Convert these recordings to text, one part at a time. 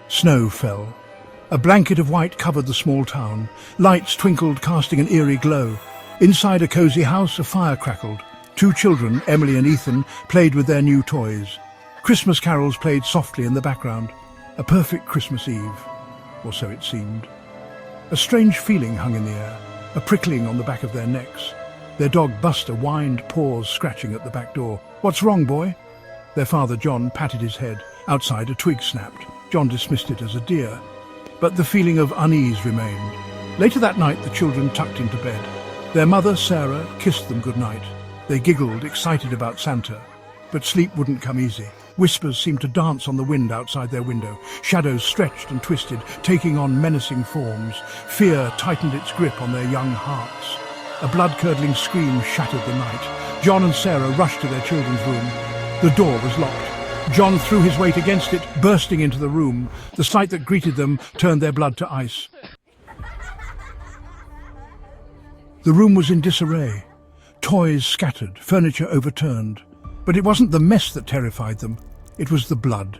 Snow fell. A blanket of white covered the small town. Lights twinkled, casting an eerie glow. Inside a cozy house, a fire crackled. Two children, Emily and Ethan, played with their new toys. Christmas carols played softly in the background. A perfect Christmas Eve, or so it seemed. A strange feeling hung in the air, a prickling on the back of their necks. Their dog Buster whined, paws scratching at the back door. "What's wrong, boy?" Their father John patted his head. Outside, a twig snapped. John dismissed it as a deer. But the feeling of unease remained. Later that night, the children tucked into bed. Their mother, Sarah, kissed them goodnight. They giggled, excited about Santa. But sleep wouldn't come easy. Whispers seemed to dance on the wind outside their window. Shadows stretched and twisted, taking on menacing forms. Fear tightened its grip on their young hearts. A blood-curdling scream shattered the night. John and Sarah rushed to their children's room. The door was locked. John threw his weight against it, bursting into the room. The sight that greeted them turned their blood to ice. The room was in disarray. Toys scattered, furniture overturned. But it wasn't the mess that terrified them. It was the blood.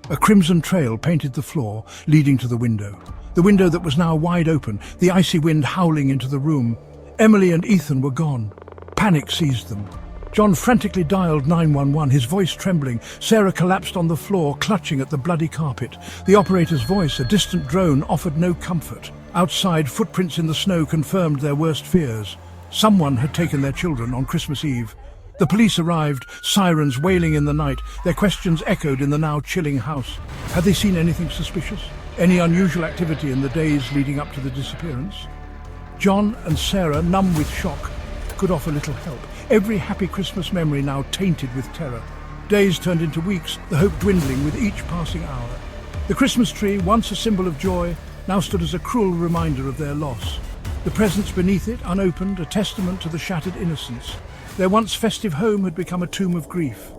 A crimson trail painted the floor, leading to the window. The window that was now wide open, the icy wind howling into the room. Emily and Ethan were gone. Panic seized them. John frantically dialed 911, his voice trembling. Sarah collapsed on the floor, clutching at the bloody carpet. The operator's voice, a distant drone, offered no comfort. Outside, footprints in the snow confirmed their worst fears. Someone had taken their children on Christmas Eve. The police arrived, sirens wailing in the night. Their questions echoed in the now chilling house. Had they seen anything suspicious? Any unusual activity in the days leading up to the disappearance? John and Sarah, numb with shock, could offer little help. Every happy Christmas memory now tainted with terror. Days turned into weeks, the hope dwindling with each passing hour. The Christmas tree, once a symbol of joy, now stood as a cruel reminder of their loss. The presents beneath it, unopened, a testament to the shattered innocence. Their once festive home had become a tomb of grief.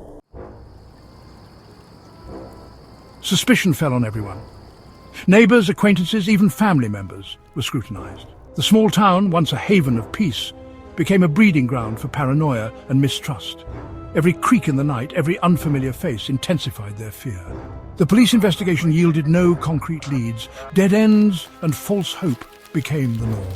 Suspicion fell on everyone. Neighbours, acquaintances, even family members were scrutinised. The small town, once a haven of peace, became a breeding ground for paranoia and mistrust. Every creak in the night, every unfamiliar face intensified their fear. The police investigation yielded no concrete leads. Dead ends and false hope became the norm.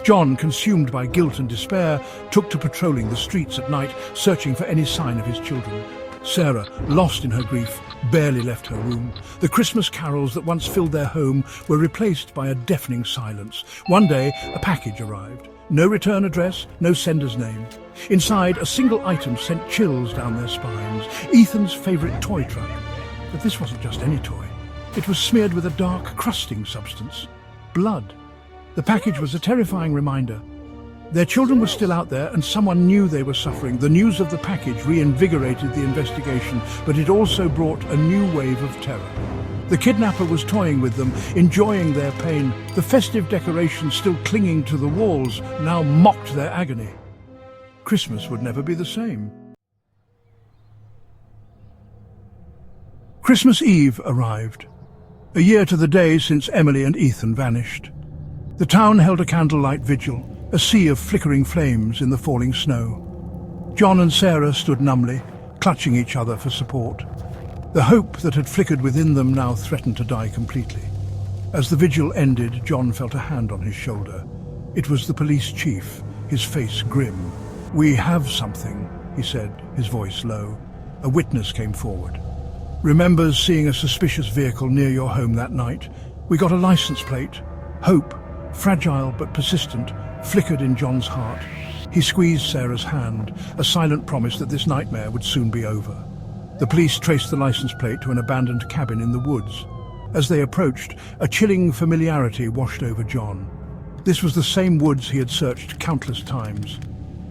John, consumed by guilt and despair, took to patrolling the streets at night, searching for any sign of his children. Sarah, lost in her grief, barely left her room. The Christmas carols that once filled their home were replaced by a deafening silence. One day, a package arrived. No return address, no sender's name. Inside, a single item sent chills down their spines. Ethan's favourite toy truck. But this wasn't just any toy. It was smeared with a dark, crusting substance. Blood. The package was a terrifying reminder. Their children were still out there, and someone knew they were suffering. The news of the package reinvigorated the investigation, but it also brought a new wave of terror. The kidnapper was toying with them, enjoying their pain. The festive decorations still clinging to the walls now mocked their agony. Christmas would never be the same. Christmas Eve arrived, a year to the day since Emily and Ethan vanished. The town held a candlelight vigil, a sea of flickering flames in the falling snow. John and Sarah stood numbly, clutching each other for support. The hope that had flickered within them now threatened to die completely. As the vigil ended, John felt a hand on his shoulder. It was the police chief, his face grim. "We have something," he said, his voice low. A witness came forward. "Remembers seeing a suspicious vehicle near your home that night? We got a license plate." Hope, fragile but persistent, flickered in John's heart. He squeezed Sarah's hand, a silent promise that this nightmare would soon be over. The police traced the license plate to an abandoned cabin in the woods. As they approached, a chilling familiarity washed over John. This was the same woods he had searched countless times.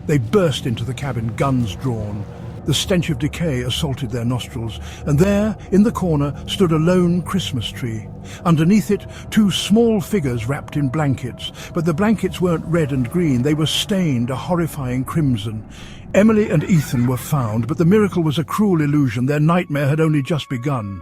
They burst into the cabin, guns drawn. The stench of decay assaulted their nostrils, and there, in the corner, stood a lone Christmas tree. Underneath it, two small figures wrapped in blankets, but the blankets weren't red and green, they were stained a horrifying crimson. Emily and Ethan were found, but the miracle was a cruel illusion. Their nightmare had only just begun.